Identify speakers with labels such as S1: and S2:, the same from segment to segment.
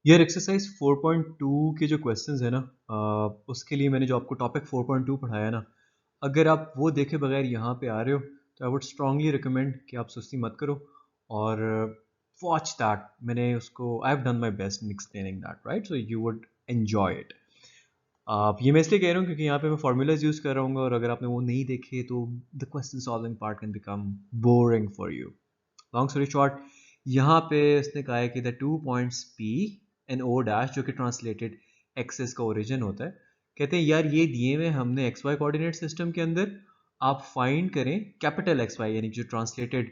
S1: यार एक्सरसाइज 4.2 के जो क्वेश्चंस है ना, उसके लिए मैंने जो आपको टॉपिक 4.2 पढ़ाया ना, अगर आप वो देखे बगैर यहाँ पे आ रहे हो तो आई वुड स्ट्रांगली रिकमेंड कि आप सुस्ती मत करो और वॉच दैट। मैंने उसको I have done my best in explaining that, right? So you would enjoy it. आप ये मैं इसलिए कह रहा हूँ क्योंकि यहाँ पे मैं फार्मूलाज यूज़ कर रहा हूँ और अगर आपने वो नहीं देखे तो the question solving part can become boring for you. Long story short, यहाँ पे इसने कहा है कि the 2 points P and O dash, जो कि ट्रांसलेटेड एक्सेस का ओरिजिन होता है, कहते हैं यार ये दिए हुए हमने एक्स वाई कोऑर्डिनेट सिस्टम के अंदर, आप फाइंड करें कैपिटल एक्स वाई, यानी कि जो ट्रांसलेटेड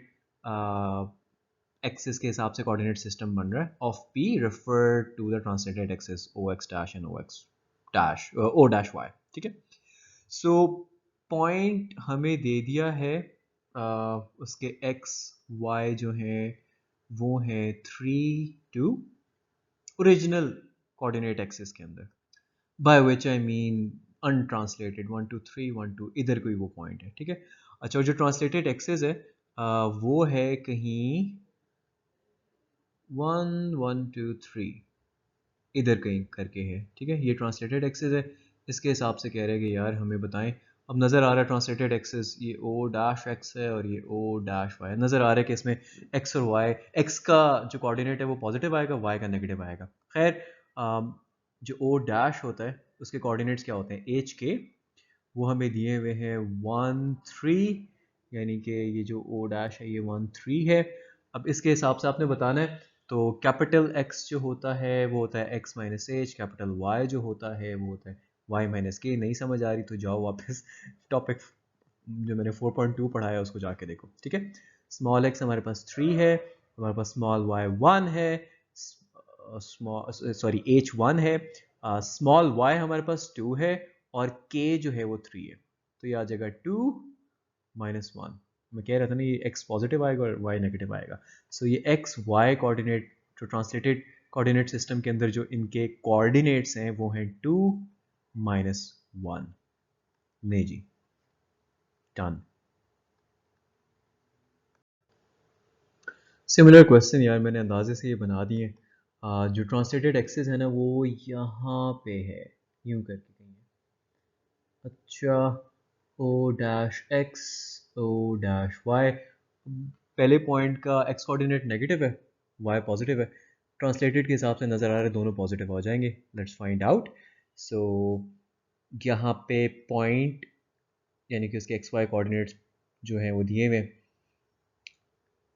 S1: एक्सेस के हिसाब से कोऑर्डिनेट सिस्टम बन रहा है of P refer to the translated axes O X dash and O X dash O dash Y. ठीक है, सो पॉइंट हमें दे दिया है, उसके एक्स वाई जो हैं वो हैं 3 2 ओरिजिनल कोऑर्डिनेट एक्सिस के अंदर, by which I mean untranslated 1 2 3 1 2, इधर कोई वो पॉइंट है। ठीक है, अच्छा, और जो ट्रांसलेटेड एक्सिस है वो है कहीं 1 1 2 3, इधर कहीं करके है। ठीक है, ये ट्रांसलेटेड एक्सिस है। इसके हिसाब से कह रहे हैं कि यार हमें बताएं, अब नज़र आ रहा है ट्रांसलेटेड एक्सिस ये ओ डैश एक्स है और ये ओ डैश वाई, नज़र आ रहा है कि इसमें एक्स और वाई, एक्स का जो कोऑर्डिनेट है वो पॉजिटिव आएगा, वाई का नेगेटिव आएगा। खैर, जो ओ डैश होता है उसके कोऑर्डिनेट्स क्या होते हैं, एच के, वो हमें दिए हुए हैं 1 3, यानी कि ये जो ओ डैश है ये 1 3 है। अब इसके हिसाब से आपने बताना है, तो कैपिटल एक्स जो होता है वो होता है X minus H, capital Y जो होता है वो होता है वाई माइनस के। नहीं समझ आ रही तो जाओ वापस टॉपिक जो मैंने 4.2 पढ़ाया उसको जाके देखो। ठीक है, स्मॉल एक्स हमारे पास 3 है, हमारे पास स्मॉल वाई 1 है, स्मॉल सॉरी एच 1 है, स्मॉल वाई हमारे पास 2 है और के जो है वो 3 है। तो ये आ जाएगा 2 - 1। मैं कह रहा था ना ये x पॉजिटिव आएगा और y नेगेटिव आएगा। सो ये x y कोऑर्डिनेट जो ट्रांसलेटेड कोऑर्डिनेट सिस्टम के अंदर जो इनके कोऑर्डिनेट्स हैं वो हैं 2 - 1। नहीं जी, डन। सिमिलर क्वेश्चन यार मैंने अंदाजे से ये बना दिए। जो ट्रांसलेटेड एक्सेस है ना वो यहाँ पे है, यूं करके कहीं है। अच्छा, O dash X O dash Y, पहले पॉइंट का एक्स कोऑर्डिनेट नेगेटिव है, वाई पॉजिटिव है। ट्रांसलेटेड के हिसाब से नज़र आ रहा है दोनों पॉजिटिव हो जाएंगे। Let's find out. सो यहाँ पे पॉइंट यानी कि उसके एक्स वाई कोऑर्डिनेट्स जो हैं वो दिए हुए,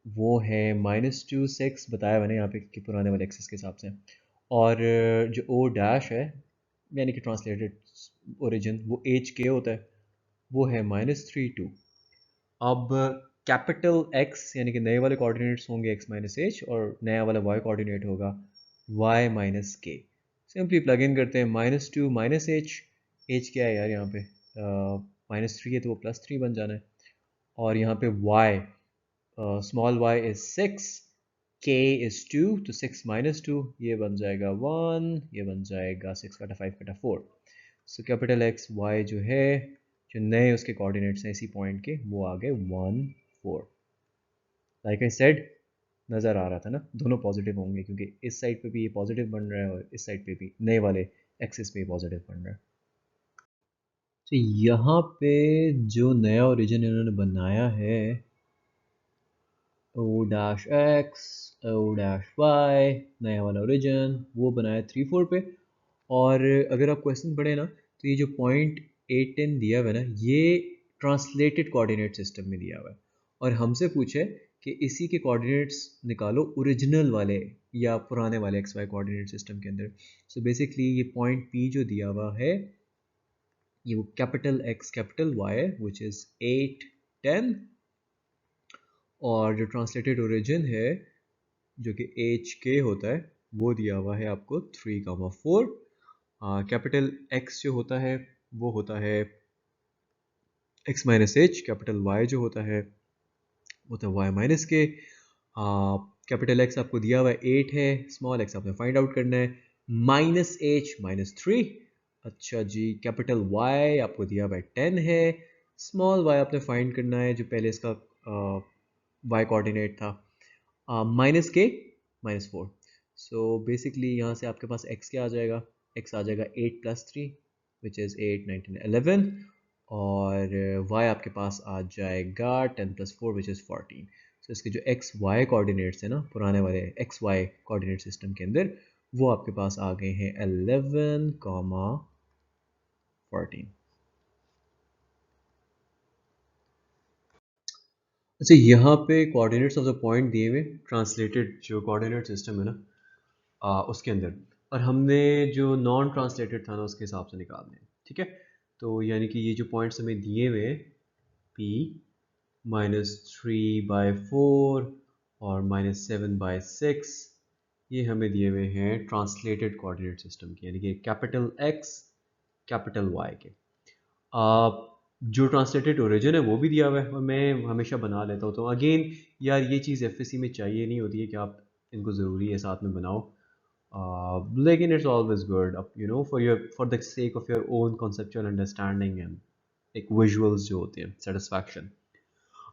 S1: वो है -2 6 बताया मैंने यहाँ पे कि पुराने वाले एक्सिस के हिसाब से। और जो ओ डैश है यानी कि ट्रांसलेटेड ओरिजिन वो एच के होता है, वो है -3 2। अब कैपिटल एक्स यानी कि नए वाले कोऑर्डिनेट्स होंगे एक्स माइनस एच और नया वाला वाई कोऑर्डिनेट होगा वाई माइनस के। सिंपली प्लग इन करते हैं, -2 - एच, एच क्या है यार यहाँ पे, -3 है तो वो +3 बन जाना है। और यहाँ पे वाई, स्मॉल वाई इज 6, के इज 2, तो 6 - 2 ये बन जाएगा 1, ये बन जाएगा 6 कटा 5 कटा 4। सो कैपिटल एक्स वाई जो है, जो नए उसके कोऑर्डिनेट्स हैं इसी पॉइंट के, वो आ गए 1 4। लाइक आई सेड, नज़र आ रहा था ना दोनों पॉजिटिव होंगे क्योंकि इस साइड पे भी ये पॉजिटिव बन रहा है और इस साइड पे भी नए वाले एक्सिस पे पॉजिटिव बन रहा है। तो यहाँ पे जो नया ओरिजिन इन्होंने बनाया है O dash X O dash Y, नया वाला ओरिजिन वो बनाया 3 4 पे। और अगर आप क्वेश्चन पढ़े ना तो ये जो पॉइंट 8 10 दिया हुआ है ना, ये ट्रांसलेटेड कोऑर्डिनेट सिस्टम में दिया हुआ है और हमसे पूछे कि इसी के कोऑर्डिनेट्स निकालो ओरिजिनल वाले या पुराने वाले एक्स वाई कोऑर्डिनेट सिस्टम के अंदर। सो बेसिकली ये पॉइंट पी जो दिया हुआ है ये वो capital X capital Y which is 8 10, और जो ट्रांसलेटेड ओरिजिन है जो कि एच के होता है वो दिया हुआ है आपको 3 4। कैपिटल एक्स जो होता है वो होता है X minus H, capital Y जो होता है वो होता है Y minus K. Capital X आपको दिया हुआ है 8 है, स्मॉल एक्स आपने फाइंड आउट करना है, -h -3। अच्छा जी, कैपिटल वाई आपको दिया हुआ है 10 है, स्मॉल वाई आपने फाइंड करना है जो पहले इसका वाई कोऑर्डिनेट था, -k -4। सो बेसिकली यहाँ से आपके पास x क्या आ जाएगा, x आ जाएगा 8 + 3 विच इज़ 8 9 10 11, और y आपके पास आ जाएगा 10 + 4 विच इज़ 14। सो इसके जो एक्स वाई कोऑर्डिनेट्स हैं ना पुराने वाले एक्स वाई कोऑर्डिनेट सिस्टम के अंदर, वो आपके पास आ गए हैं 11, 14। अच्छा, यहाँ पे कोऑर्डिनेट्स ऑफ द पॉइंट दिए हुए ट्रांसलेटेड जो कोऑर्डिनेट सिस्टम है ना उसके अंदर, और हमने जो नॉन ट्रांसलेटेड था ना उसके हिसाब से निकालने हैं, ठीक है। तो यानी कि ये जो पॉइंट्स हमें दिए हुए p -3/4 और -7/6, ये हमें दिए हुए हैं ट्रांसलेटेड कोऑर्डिनेट सिस्टम के, यानी कि कैपिटल X कैपिटल Y के। जो ट्रांसलेटेड ओरिजिन है वो भी दिया हुआ है, और मैं हमेशा बना लेता हूँ। तो अगेन यार ये चीज़ एफएससी में चाहिए नहीं होती है कि आप इनको ज़रूरी है साथ में बनाओ, लेकिन इट्स ऑलवेज गुड अब for the sake of your own conceptual understanding and एक विजुअल्स जो होते हैं सेटिस्फैक्शन।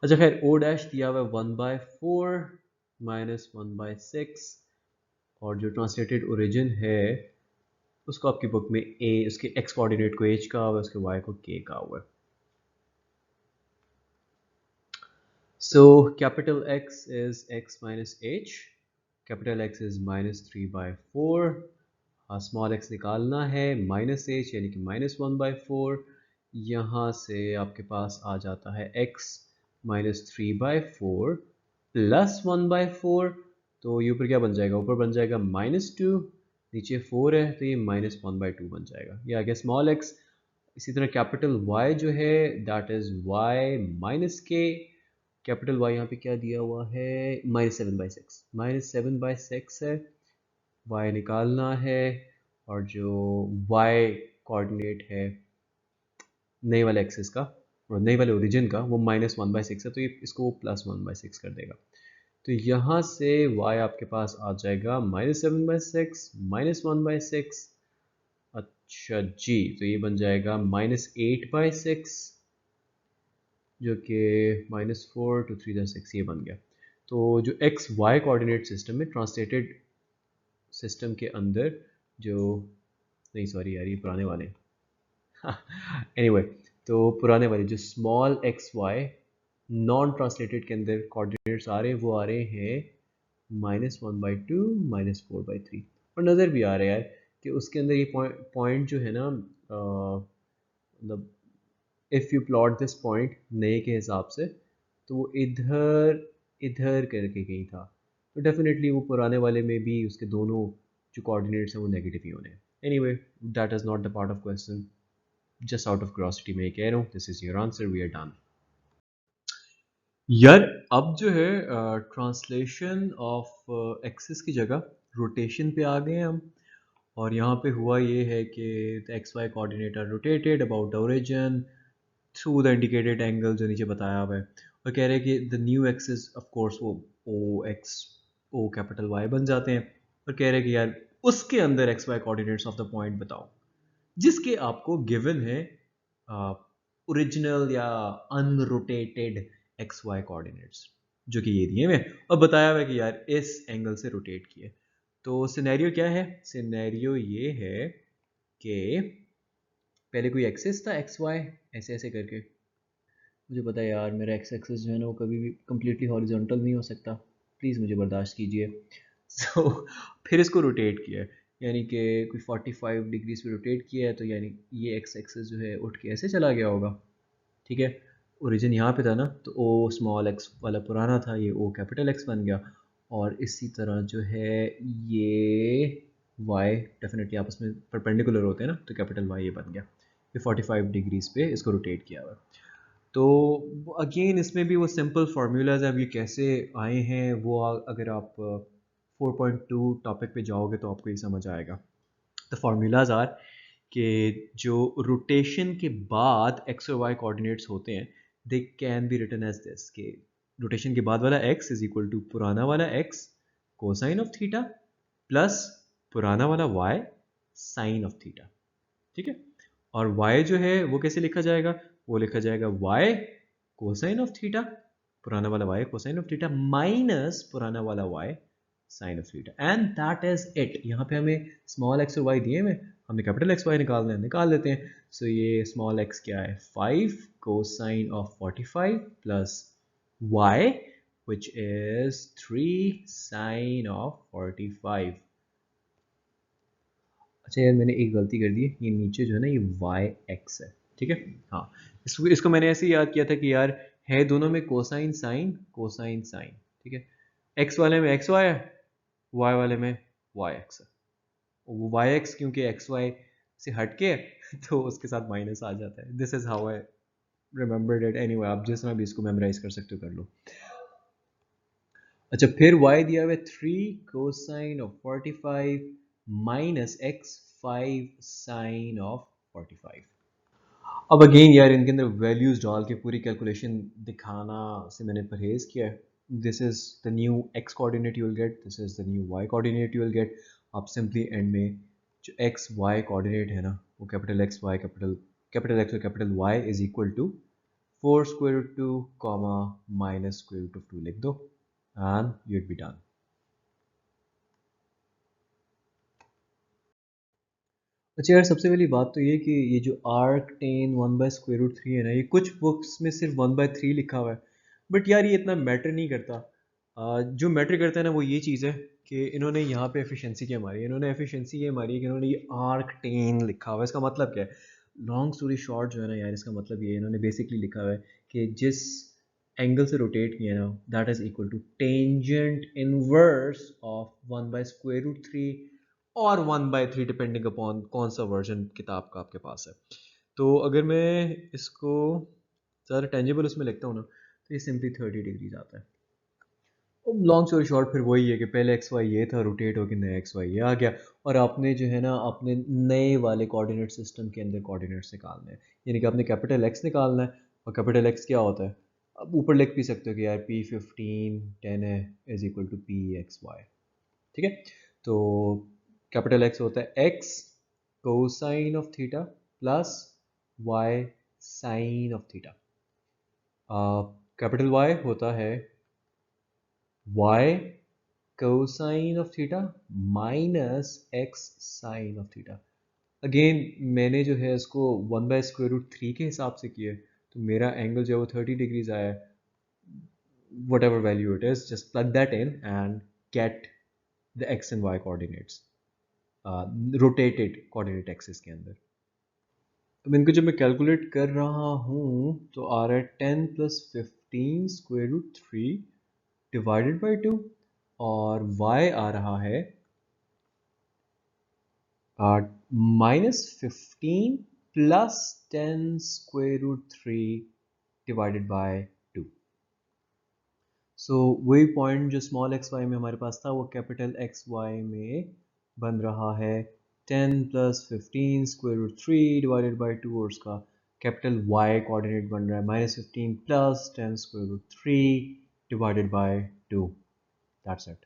S1: अच्छा खैर, ओ डैश दिया हुआ है 1/4 -1/6, और जो ट्रांसलेटेड ओरिजिन है उसको आपकी बुक में ए, उसके एक्स कोऑर्डिनेट को एच का हुआ है, उसके वाई को के का हुआ है। So capital X is x minus h, capital X is -3/4, small x निकालना है -h यानी कि -1/4, यहाँ से आपके पास आ जाता है x -3/4 + 1/4, तो ये ऊपर क्या बन जाएगा, ऊपर बन जाएगा -2, नीचे 4 है तो ये -1/2 बन जाएगा, ये आ गया स्मॉल x। इसी तरह कैपिटल Y जो है that is y -k, capital Y यहाँ पे क्या दिया हुआ है -7/6 है, y निकालना है, और जो y कोऑर्डिनेट है नए वाले एक्सिस का और नए वाले ओरिजिन का वो -1/6 है, तो ये इसको +1/6 कर देगा। तो यहाँ से y आपके पास आ जाएगा -7/6 -1/6। अच्छा जी, तो ये बन जाएगा -8/6, जो कि -4 2 3 6 ये बन गया। तो जो एक्स वाई कोऑर्डिनेट सिस्टम में ट्रांसलेटेड सिस्टम के अंदर जो, नहीं सॉरी यार ये पुराने वाले एनीवे तो पुराने वाले जो small X Y non translated के अंदर कोऑर्डिनेट्स आ रहे हैं वो आ रहे हैं -1/2 -4/3, और नज़र भी आ रहा है यार कि उसके अंदर ये पॉइंट जो है ना, मतलब if you plot this point नए के हिसाब से, तो वो इधर इधर करके कहीं था, तो डेफिनेटली वो पुराने वाले में भी उसके दोनों जो कोऑर्डिनेट्स हैं वो नेगेटिव ही होने हैं। Anyway that is not the part of question, just out of curiosity में कह रहा हूँ, this is your answer, we are done. यार अब जो है ट्रांसलेशन ऑफ एक्सिस की जगह रोटेशन पे आ गए हैं हम, और यहाँ पे हुआ ये है कि the X Y coordinate are rotated about the origin through the indicated angle जो नीचे बताया हुआ है, और कह रहे हैं कि the new axis of course वो ओ एक्स ओ कैपिटल वाई बन जाते हैं, और कह रहे हैं कि यार उसके अंदर X Y coordinates of the point बताओ जिसके आपको गिवन है ओरिजिनल या अनरोटेटेड एक्स वाई कोऑर्डिनेट्स, जो कि ये दिए हुए हैं और बताया हुआ है कि यार इस एंगल से रोटेट किए। तो सिनेरियो क्या है, सिनेरियो ये है कि पहले कोई एक्सिस था एक्स वाई ऐसे ऐसे करके, मुझे पता है यार मेरा एक्स एक्सिस जो है ना वो कभी भी कम्प्लीटली हॉरिजॉन्टल नहीं हो सकता, प्लीज़ मुझे बर्दाश्त कीजिए। सो फिर इसको रोटेट किया है, यानी कि कोई 45 डिग्रीज पे रोटेट किया है, तो यानी ये एक्स एक्सिस जो है उठ के ऐसे चला गया होगा, ठीक है। ओरिजिन यहाँ पे था ना, तो ओ स्मॉल एक्स वाला पुराना था, ये ओ कैपिटल एक्स बन गया, और इसी तरह जो है ये वाई डेफिनेटली आपस में परपेंडिकुलर होते हैं ना, तो कैपिटल वाई ये बन गया, ये 45 डिग्रीज पे इसको रोटेट किया हुआ। तो अगेन इसमें भी वो सिंपल फार्मूलाज अब ये कैसे आए हैं वो अगर आप 4.2 टॉपिक पे जाओगे तो आपको ये समझ आएगा। द फार्मूलाज आर कि जो रोटेशन के बाद एक्स और वाई कोऑर्डिनेट्स होते हैं they can be written as this, कि रोटेशन के बाद वाला x इज इक्वल टू पुराना वाला x cosine of theta plus पुराना वाला y साइन ऑफ थीटा, ठीक है। और y जो है वो कैसे लिखा जाएगा, वो लिखा जाएगा y कोसाइन ऑफ थीटा, पुराना वाला y cosine of theta minus पुराना वाला y sine of theta and that is it. यहाँ पे हमें स्मॉल एक्स और वाई दिए हुए, हमने कैपिटल एक्स वाई निकालना है, निकाल लेते हैं। सो ये स्मॉल एक्स क्या है, 5 cosine of 45 plus Y which is 3 sine of 45। अच्छा यार मैंने एक गलती कर दी है, ये नीचे जो है ना ये वाई एक्स है, ठीक है। हाँ, इसको मैंने ऐसे ही याद किया था कि यार है दोनों में कोसाइन साइन कोसाइन साइन, ठीक है। एक्स वाले में एक्स वाई है, वाई वाले में वाई एक्स है। वो वाई एक्स क्योंकि एक्स वाई से हट के तो उसके साथ माइनस आ जाता है। This is how I remembered it. Anyway आप जिस तरह भी इसको मेमोराइज कर सकते हो कर लो। अच्छा फिर y दिया हुआ है 3 cosine of 45 minus x 5 sine of 45। अब अगेन यार इनके अंदर वैल्यूज डाल के पूरी कैलकुलेशन दिखाना से मैंने परहेज किया है। This is the new x coordinate you will get, this is the new y coordinate you will get. आप सिंपली एंड में जो x y कोऑर्डिनेट है ना वो capital x y capital x और capital y is equal to 4 square root 2 comma minus square root of 2 लिख दो and you'd be done. अच्छा यार सबसे पहली बात तो ये कि ये जो आर्क टेन 1/√3 है ना, ये कुछ बुक्स में सिर्फ 1/3 लिखा हुआ है, बट यार ये इतना मैटर नहीं करता। जो मैटर करता है ना वो ये चीज़ है कि इन्होंने यहाँ पे एफिशिएंसी क्या मारी है। इन्होंने एफिशिएंसी ये मारी है कि इन्होंने ये आर्क टेन लिखा हुआ है। इसका मतलब क्या है, लॉन्ग स्टोरी शॉर्ट जो है ना यार, इसका मतलब ये इन्होंने बेसिकली लिखा हुआ है कि जिस एंगल से रोटेट किया ना that is equal to tangent inverse of 1/√3 और 1/3 डिपेंडिंग अपॉन कौन सा वर्जन किताब का आपके पास है। तो अगर मैं इसको ज़्यादा टेंजेबल उसमें लिखता हूँ ना तो ये सिंपली 30 डिग्रीज आता है। अब लॉन्ग स्टोरी शॉर्ट फिर वही है कि पहले एक्स वाई ये था, रोटेट होकर नया एक्स वाई ये आ गया, और आपने जो है ना अपने नए वाले कोऑर्डिनेट सिस्टम के अंदर कोऑर्डिनेट्स निकालने हैं। यानी कि आपने कैपिटल एक्स निकालना है, और कैपिटल एक्स क्या होता है, अब ऊपर लिख भी सकते हो कि यार P15 10 है is equal to P X Y, ठीक है। तो कैपिटल एक्स होता है X cosine of theta plus Y sine of theta. Capital Y होता है y cosine of theta minus x sine of theta. Again मैंने जो है इसको 1/√3 के हिसाब से किया है, तो मेरा एंगल जो है वो 30 डिग्रीज आया है। whatever value it is, just plug that in and get the x and y coordinates, rotated coordinate axis के अंदर। अब इनको जब मैं कैलकुलेट कर रहा हूँ तो आ रहा है 10 + 15 स्क्वायर रूट 3 डिवाइडेड बाई 2, और y आ रहा है -15 + 10 स्क्वायर रूट 3 डिवाइडेड बाय 2। सो वही पॉइंट जो स्मॉल एक्स वाई में हमारे पास था वो कैपिटल एक्स वाई में बन रहा है 10 + 15 स्क्वायर रूट 3 डिवाइडेड बाई 2, और उसका कैपिटल वाई कोऑर्डिनेट बन रहा है -15 + 10 square root 3 divided by 2। That's it.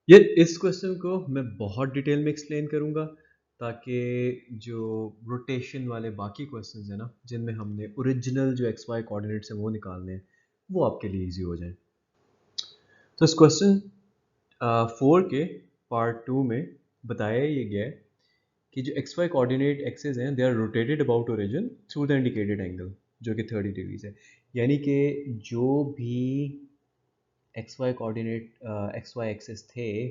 S1: ये इस क्वेश्चन को मैं बहुत डिटेल में एक्सप्लेन करूंगा ताकि जो रोटेशन वाले बाकी क्वेश्चंस हैं ना जिनमें हमने ओरिजिनल जो एक्स वाई कोऑर्डिनेट्स हैं वो निकालने हैं वो आपके लिए इजी हो जाए। तो इस क्वेश्चन 4 के पार्ट 2 में बताया ये गया है कि जो एक्स वाई कोऑर्डिनेट एक्सेस हैं they are rotated about origin through the indicated angle जो कि 30 डिग्रीज है। यानी कि जो भी X Y coordinate X Y axes थे,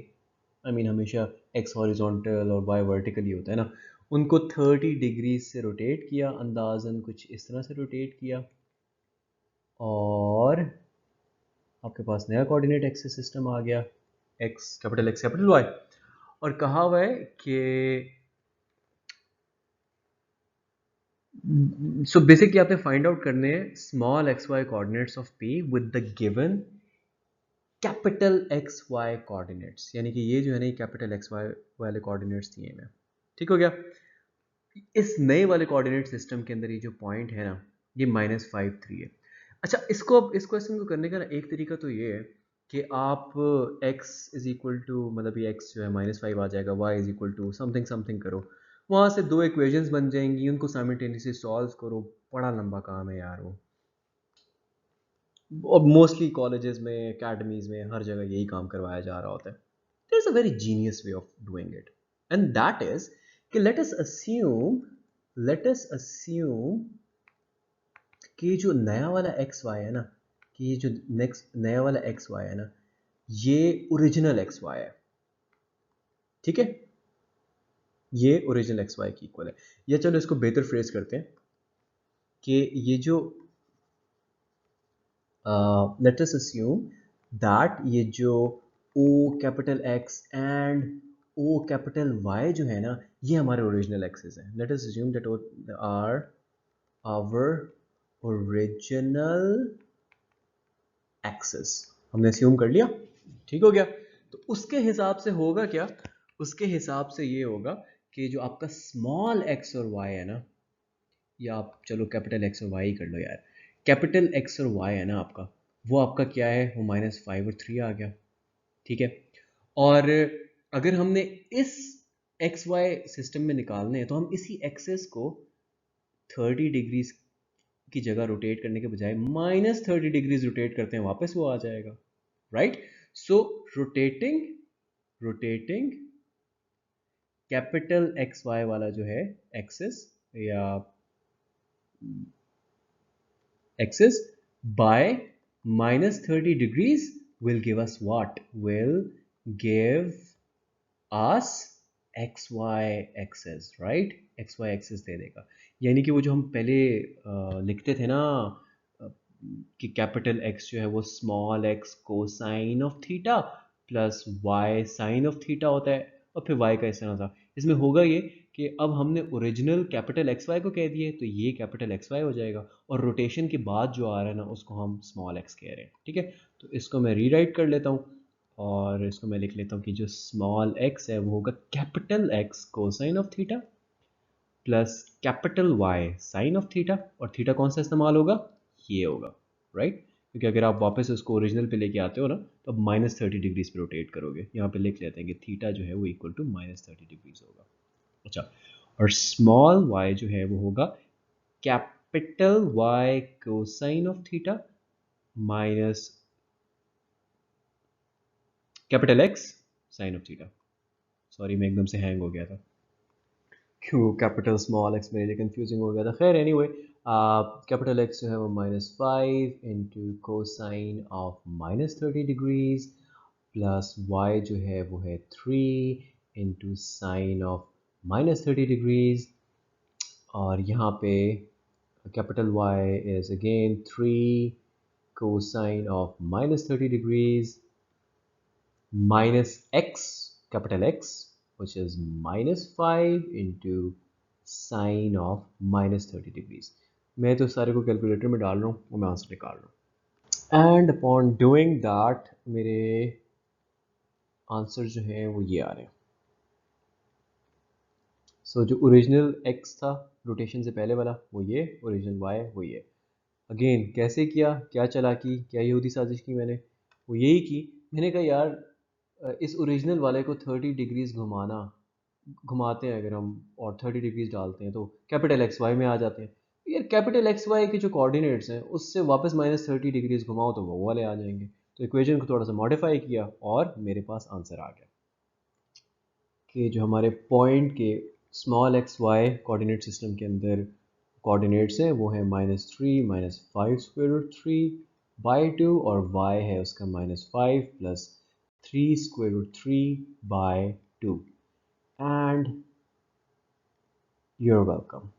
S1: आई मीन हमेशा एक्स हॉरिजॉन्टल और वाई वर्टिकल ही होता है ना, उनको 30 डिग्री से रोटेट किया, अंदाजन कुछ इस तरह से रोटेट किया, और आपके पास नया कोऑर्डिनेट एक्सिस सिस्टम आ गया एक्स कैपिटल वाई, और कहा हुआ है कि सो बेसिकली आपने फाइंड आउट करने हैं small X Y coordinates of P with the given capital X Y coordinates. यानी कि ये जो है ना ये कैपिटल एक्स वाई वाले कोऑर्डिनेट्स दिए हैं। ठीक हो गया। इस नए वाले कोऑर्डिनेट सिस्टम के अंदर ये जो पॉइंट है ना ये -5 3 है। अच्छा इसको अब इस क्वेश्चन को करने का ना एक तरीका तो ये है कि आप x इज इक्वल टू मतलब ये x जो है -5 आ जाएगा, y is equal to something something करो, वहाँ से दो इक्वेशंस बन जाएंगी, उनको साइमल्टेनियसली सॉल्व करो। बड़ा लंबा काम है यार वो। और मोस्टली कॉलेजेस में, एकेडमीज में, हर जगह यही काम करवाया जा रहा होता है. There's a very genius way of doing it, and that is कि let us assume कि ये जो नया वाला एक्स वाई है ना, कि ये जो नेक्स्ट नया वाला एक्स वाई है ना, ये ओरिजिनल एक्स वाई है. ठीक है, ये ओरिजिनल एक्स वाई की इक्वल है. या चलो इसको बेहतर फ्रेज करते हैं कि ये जो लेट अस अस्यूम दैट ये जो O capital X and O capital Y जो है ना, ये हमारे ओरिजिनल एक्सेस हैं. Let us assume that are our original axes. हमने अस्यूम कर लिया, ठीक हो गया. तो उसके हिसाब से होगा क्या, उसके हिसाब से ये होगा कि जो आपका स्मॉल एक्स और वाई है ना, या आप चलो कैपिटल एक्स और वाई कर लो यार, कैपिटल एक्स और वाई है ना आपका, वो आपका क्या है, वो -5 और 3 आ गया. ठीक है, और अगर हमने इस एक्स वाई सिस्टम में निकालने हैं तो हम इसी एक्सेस को 30 डिग्रीज की जगह रोटेट करने के बजाय -30 डिग्रीज रोटेट करते हैं, वापस वो आ जाएगा. राइट, सो रोटेटिंग कैपिटल एक्स वाई वाला जो है एक्सेस या axis by -30 degrees will give us what? Will give us xy axis, right? xy axis दे देगा. यानी कि वो जो हम पहले लिखते थे ना कि कैपिटल x जो है वो small x cosine of theta plus y sine of theta होता है, और फिर y का इस तरह था. इसमें होगा ये कि अब हमने ओरिजिनल कैपिटल एक्स वाई को कह दिए तो ये कैपिटल एक्स वाई हो जाएगा, और रोटेशन के बाद जो आ रहा है ना उसको हम स्मॉल एक्स कह रहे हैं. ठीक है, तो इसको मैं रीराइट कर लेता हूँ और इसको मैं लिख लेता हूँ कि जो स्मॉल एक्स है वो होगा capital X cosine of theta plus capital Y sine of theta, और थीटा कौन सा इस्तेमाल होगा, ये होगा. राइट, क्योंकि अगर आप वापस उसको ओरिजिनल पे लेके आते हो ना तो अब -30 डिग्रीज पे रोटेट करोगे. यहाँ पे लिख लेते हैं कि थीटा जो है वो इक्वल टू -30 डिग्रीज होगा. अच्छा, और स्मॉल y जो है वो होगा capital Y cosine of theta minus capital X sine of theta. Sorry, मैं एकदम से हैंग हो गया था, क्यों कैपिटल स्मॉल x मेरे लिए कंफ्यूजिंग हो गया था. खैर एनीवे, कैपिटल X जो है वो -5 into cosine of -30 degrees plus y जो है वो है 3 इंटू साइन ऑफ -30 डिग्रीज, और यहाँ पे capital Y is again 3 cosine of -30 degrees minus x, capital X, which is -5 into sine of -30 degrees. मैं तो सारे को कैलकुलेटर में डाल रहा हूँ और मैं आंसर निकाल रहा हूँ. एंड अपॉन डूइंग दैट मेरे आंसर जो हैं वो ये आ रहे हैं. सो जो ओरिजिनल x था रोटेशन से पहले वाला वो ये, ओरिजिनल y वो ये. अगेन कैसे किया, क्या चालाकी, क्या यहूदी साजिश की मैंने, वो यही की. मैंने कहा यार इस ओरिजिनल वाले को 30 डिग्रीज घुमाते हैं अगर हम, और 30 डिग्रीज डालते हैं तो कैपिटल एक्स वाई में आ जाते हैं. यार कैपिटल एक्स वाई के जो कोऑर्डिनेट्स हैं उससे वापस -30 डिग्रीज घुमाओ तो वो वाले आ जाएंगे. तो इक्वेशन को थोड़ा सा मॉडिफाई किया और मेरे पास आंसर आ गया कि जो हमारे पॉइंट के small X Y coordinate system के अंदर कोऑर्डिनेट्स हैं वो है -3 -5 स्क्वायर रूट 3 बाई 2, और y है उसका -5 plus 3 square root 3 by 2. And you're welcome.